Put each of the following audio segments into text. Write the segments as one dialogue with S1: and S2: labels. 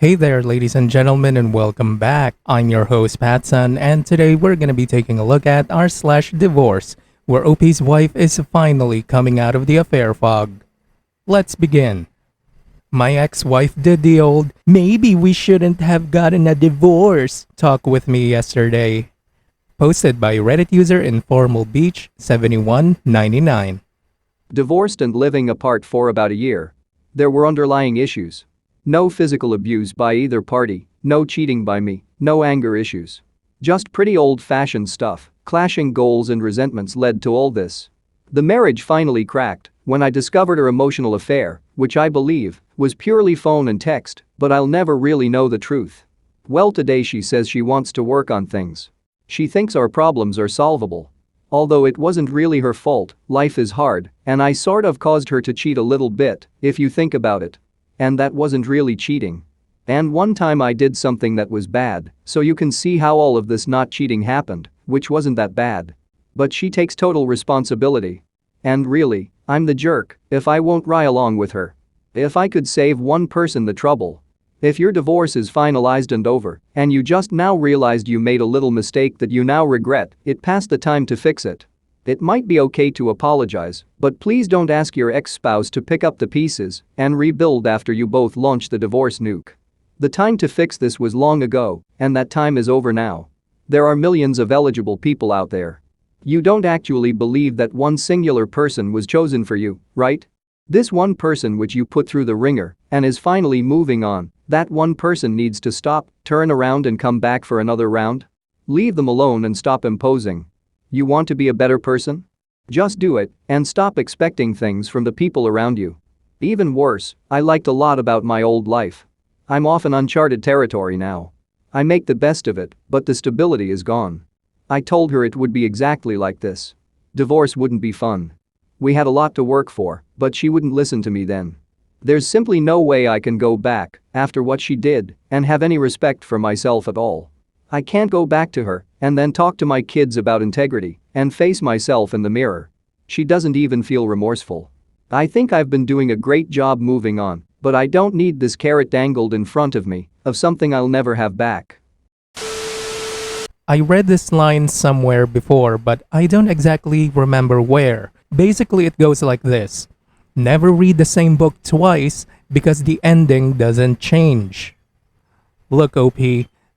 S1: Hey there, ladies and gentlemen, and welcome back. I'm your host, Patsun, and today we're going to be taking a look at r/divorce, where OP's wife is finally coming out of the affair fog. Let's begin. My ex-wife did the old, maybe we shouldn't have gotten a divorce talk with me yesterday. Posted by Reddit user Informal Beach 7199.
S2: Divorced and living apart for about a year. There were underlying issues. No physical abuse by either party, no cheating by me, no anger issues. Just pretty old-fashioned stuff. Clashing goals and resentments led to all this. The marriage finally cracked when I discovered her emotional affair, which I believe was purely phone and text, but I'll never really know the truth. Well, today she says she wants to work on things. She thinks our problems are solvable. Although it wasn't really her fault, life is hard, and I sort of caused her to cheat a little bit, if you think about it. And that wasn't really cheating. And one time I did something that was bad, so you can see how all of this not cheating happened, which wasn't that bad. But she takes total responsibility. And really, I'm the jerk if I won't ride along with her. If I could save one person the trouble. If your divorce is finalized and over, and you just now realized you made a little mistake that you now regret, it passed the time to fix it. It might be okay to apologize, but please don't ask your ex-spouse to pick up the pieces and rebuild after you both launch the divorce nuke. The time to fix this was long ago, and that time is over now. There are millions of eligible people out there. You don't actually believe that one singular person was chosen for you, right? This one person which you put through the ringer and is finally moving on, that one person needs to stop, turn around and come back for another round? Leave them alone and stop imposing. You want to be a better person? Just do it and stop expecting things from the people around you. Even worse, I liked a lot about my old life. I'm off in uncharted territory now. I make the best of it, but the stability is gone. I told her it would be exactly like this. Divorce wouldn't be fun. We had a lot to work for, but she wouldn't listen to me then. There's simply no way I can go back after what she did and have any respect for myself at all. I can't go back to her and then talk to my kids about integrity and face myself in the mirror. She doesn't even feel remorseful. I think I've been doing a great job moving on, but I don't need this carrot dangled in front of me of something I'll never have back.
S1: I read this line somewhere before, but I don't exactly remember where. Basically, it goes like this. Never read the same book twice because the ending doesn't change. Look, OP,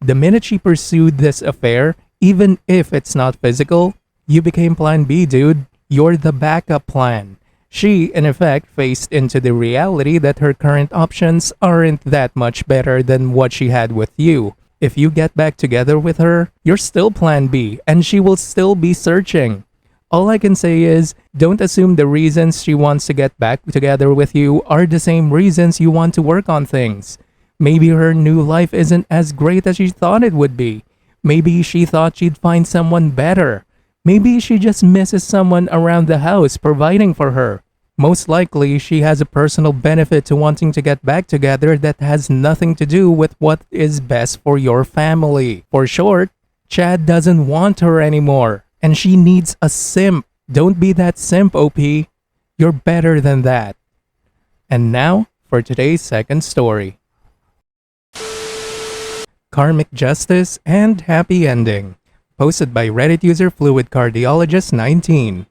S1: the minute she pursued this affair, even if it's not physical, you became plan B, dude. You're the backup plan. She, in effect, faced into the reality that her current options aren't that much better than what she had with you. If you get back together with her, you're still plan B and she will still be searching. All I can say is, don't assume the reasons she wants to get back together with you are the same reasons you want to work on things. Maybe her new life isn't as great as she thought it would be. Maybe she thought she'd find someone better. Maybe she just misses someone around the house providing for her. Most likely, she has a personal benefit to wanting to get back together that has nothing to do with what is best for your family. For short, Chad doesn't want her anymore, and she needs a simp. Don't be that simp, OP. You're better than that. And now, for today's second story. Karmic Justice and Happy Ending. Posted by Reddit user Fluid Cardiologist 19.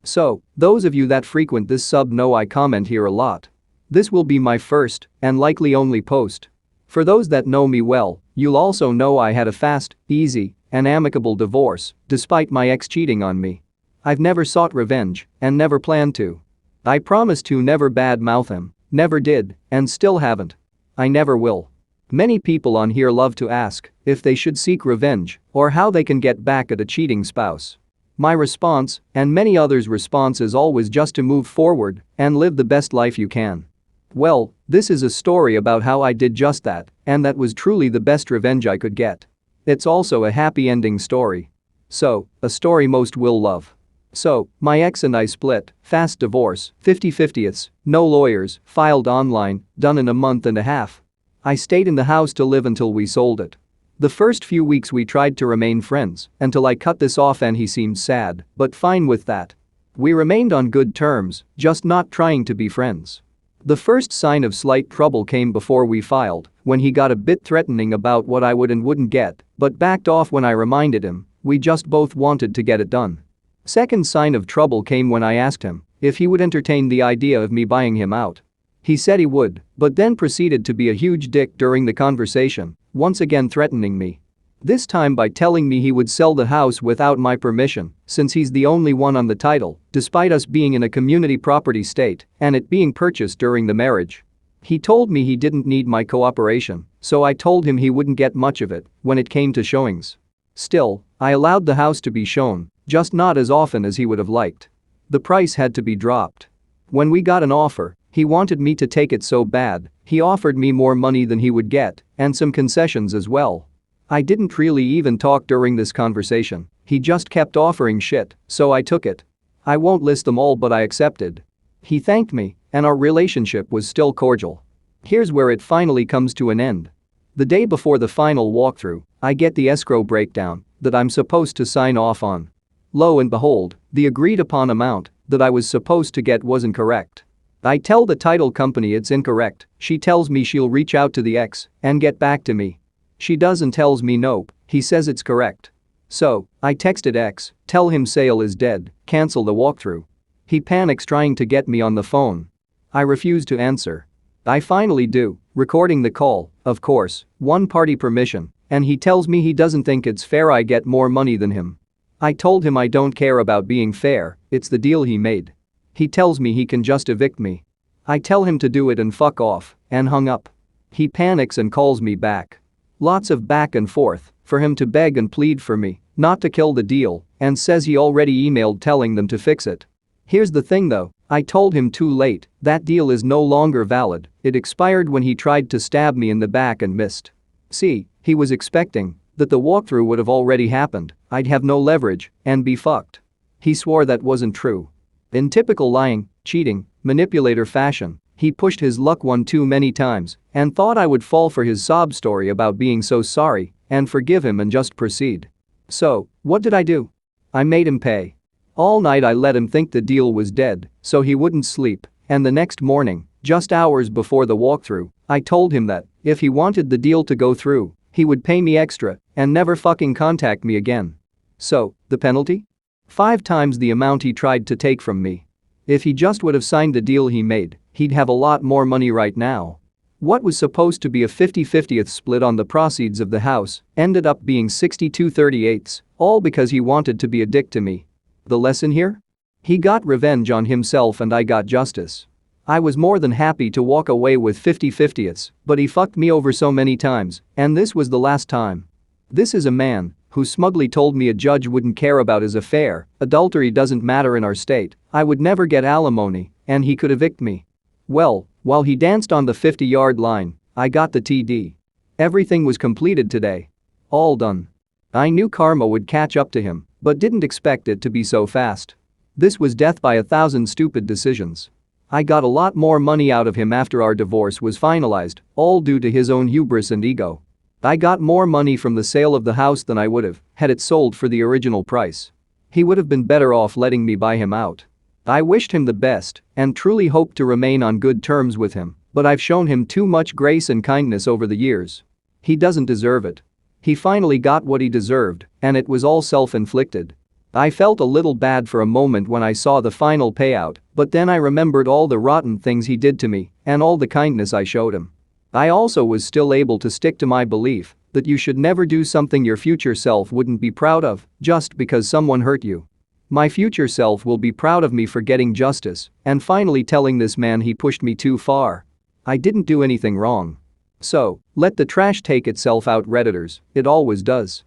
S2: So, those of you that frequent this sub know I comment here a lot. This will be my first, and likely only post. For those that know me well, you'll also know I had a fast, easy, and amicable divorce, despite my ex cheating on me. I've never sought revenge, and never planned to. I promised to never badmouth him, never did, and still haven't. I never will. Many people on here love to ask if they should seek revenge, or how they can get back at a cheating spouse. My response, and many others' response, is always just to move forward and live the best life you can. Well, this is a story about how I did just that, and that was truly the best revenge I could get. It's also a happy ending story. So, a story most will love. So, my ex and I split, fast divorce, 50/50ths, no lawyers, filed online, done in a month and a half. I stayed in the house to live until we sold it. The first few weeks we tried to remain friends until I cut this off and he seemed sad, but fine with that. We remained on good terms, just not trying to be friends. The first sign of slight trouble came before we filed when he got a bit threatening about what I would and wouldn't get, but backed off when I reminded him. We just both wanted to get it done. Second sign of trouble came when I asked him if he would entertain the idea of me buying him out. He said he would, but then proceeded to be a huge dick during the conversation, once again threatening me. This time by telling me he would sell the house without my permission, since he's the only one on the title, despite us being in a community property state and it being purchased during the marriage. He told me he didn't need my cooperation, so I told him he wouldn't get much of it when it came to showings. Still, I allowed the house to be shown, just not as often as he would have liked. The price had to be dropped. When we got an offer, he wanted me to take it so bad, he offered me more money than he would get, and some concessions as well. I didn't really even talk during this conversation, he just kept offering shit, so I took it. I won't list them all, but I accepted. He thanked me, and our relationship was still cordial. Here's where it finally comes to an end. The day before the final walkthrough, I get the escrow breakdown that I'm supposed to sign off on. Lo and behold, the agreed upon amount that I was supposed to get wasn't correct. I tell the title company it's incorrect, she tells me she'll reach out to the ex and get back to me. She does and tells me nope, he says it's correct. So, I texted ex, tell him sale is dead, cancel the walkthrough. He panics trying to get me on the phone. I refuse to answer. I finally do, recording the call, of course, one party permission, and he tells me he doesn't think it's fair I get more money than him. I told him I don't care about being fair, it's the deal he made. He tells me he can just evict me. I tell him to do it and fuck off, and hung up. He panics and calls me back. Lots of back and forth for him to beg and plead for me not to kill the deal and says he already emailed telling them to fix it. Here's the thing though, I told him too late, that deal is no longer valid, it expired when he tried to stab me in the back and missed. See, he was expecting that the walkthrough would have already happened, I'd have no leverage and be fucked. He swore that wasn't true. In typical lying, cheating, manipulator fashion, he pushed his luck one too many times and thought I would fall for his sob story about being so sorry and forgive him and just proceed. So, what did I do? I made him pay. All night I let him think the deal was dead so he wouldn't sleep, and the next morning, just hours before the walkthrough, I told him that if he wanted the deal to go through, he would pay me extra and never fucking contact me again. So, the penalty? 5 times the amount he tried to take from me. If he just would have signed the deal he made, he'd have a lot more money right now. What was supposed to be a 50-50th split on the proceeds of the house ended up being 62/38, all because he wanted to be a dick to me. The lesson here? He got revenge on himself and I got justice. I was more than happy to walk away with 50-50ths, but he fucked me over so many times, and this was the last time. This is a man who smugly told me a judge wouldn't care about his affair, adultery doesn't matter in our state, I would never get alimony, and he could evict me. Well, while he danced on the 50-yard line, I got the TD. Everything was completed today. All done. I knew karma would catch up to him, but didn't expect it to be so fast. This was death by 1,000 stupid decisions. I got a lot more money out of him after our divorce was finalized, all due to his own hubris and ego. I got more money from the sale of the house than I would have had it sold for the original price. He would have been better off letting me buy him out. I wished him the best and truly hoped to remain on good terms with him, but I've shown him too much grace and kindness over the years. He doesn't deserve it. He finally got what he deserved, and it was all self-inflicted. I felt a little bad for a moment when I saw the final payout, but then I remembered all the rotten things he did to me and all the kindness I showed him. I also was still able to stick to my belief that you should never do something your future self wouldn't be proud of just because someone hurt you. My future self will be proud of me for getting justice and finally telling this man he pushed me too far. I didn't do anything wrong. So, let the trash take itself out, Redditors, it always does.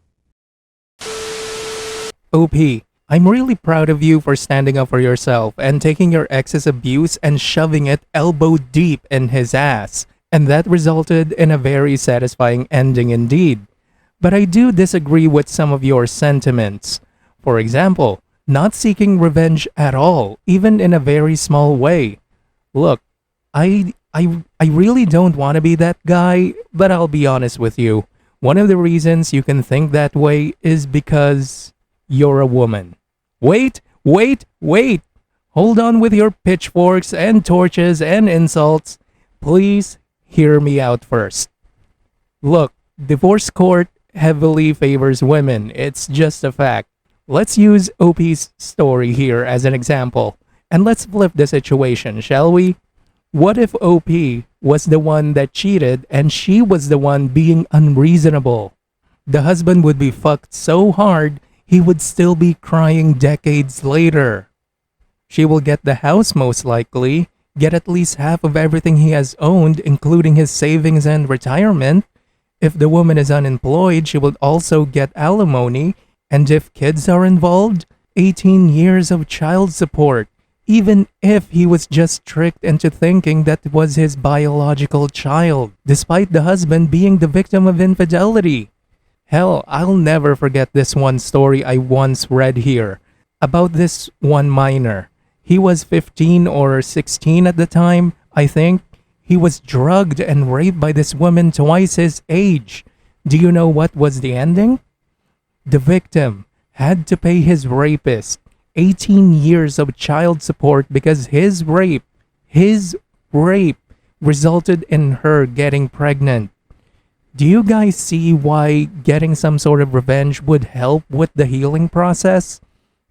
S1: OP, I'm really proud of you for standing up for yourself and taking your ex's abuse and shoving it elbow deep in his ass. And that resulted in a very satisfying ending indeed. But I do disagree with some of your sentiments. For example, not seeking revenge at all, even in a very small way. Look, I really don't want to be that guy, but I'll be honest with you. One of the reasons you can think that way is because you're a woman. Wait! Hold on with your pitchforks and torches and insults. Please hear me out first. Look, divorce court heavily favors women. It's just a fact. Let's use OP's story here as an example. And let's flip the situation, shall we? What if OP was the one that cheated and she was the one being unreasonable? The husband would be fucked so hard he would still be crying decades later. She will get the house most likely, get at least half of everything he has owned, including his savings and retirement. If the woman is unemployed, she will also get alimony, and if kids are involved, 18 years of child support, even if he was just tricked into thinking that was his biological child, despite the husband being the victim of infidelity. Hell, I'll never forget this one story I once read here about this one minor. He was 15 or 16 at the time, I think. He was drugged and raped by this woman twice his age. Do you know what was the ending? The victim had to pay his rapist 18 years of child support because his rape resulted in her getting pregnant. Do you guys see why getting some sort of revenge would help with the healing process?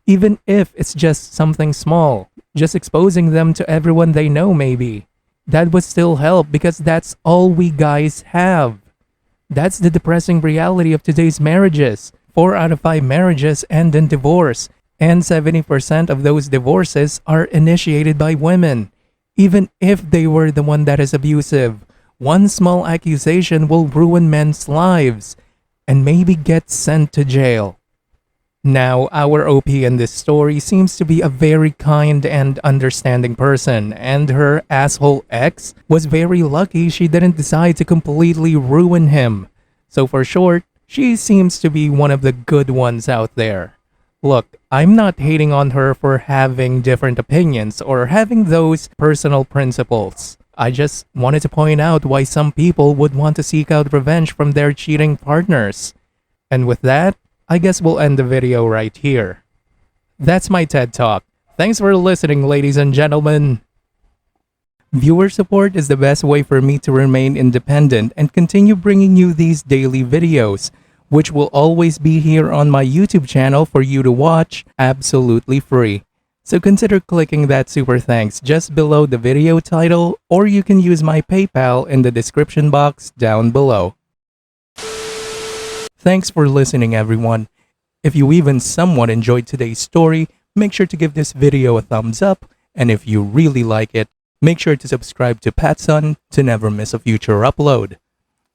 S1: Even if it's just something small, just exposing them to everyone they know maybe. That would still help because that's all we guys have. That's the depressing reality of today's marriages. 4 out of 5 marriages end in divorce, and 70% of those divorces are initiated by women. Even if they were the one that is abusive, one small accusation will ruin men's lives and maybe get sent to jail. Now, our OP in this story seems to be a very kind and understanding person, and her asshole ex was very lucky she didn't decide to completely ruin him. So for short, she seems to be one of the good ones out there. Look, I'm not hating on her for having different opinions or having those personal principles. I just wanted to point out why some people would want to seek out revenge from their cheating partners. And with that, I guess we'll end the video right here. That's my TED Talk. Thanks for listening, ladies and gentlemen. Viewer support is the best way for me to remain independent and continue bringing you these daily videos, which will always be here on my YouTube channel for you to watch absolutely free. So consider clicking that super thanks just below the video title, or you can use my PayPal in the description box down below. Thanks for listening, everyone. If you even somewhat enjoyed today's story, make sure to give this video a thumbs up, and if you really like it, make sure to subscribe to PattSun to never miss a future upload.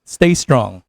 S1: Stay strong.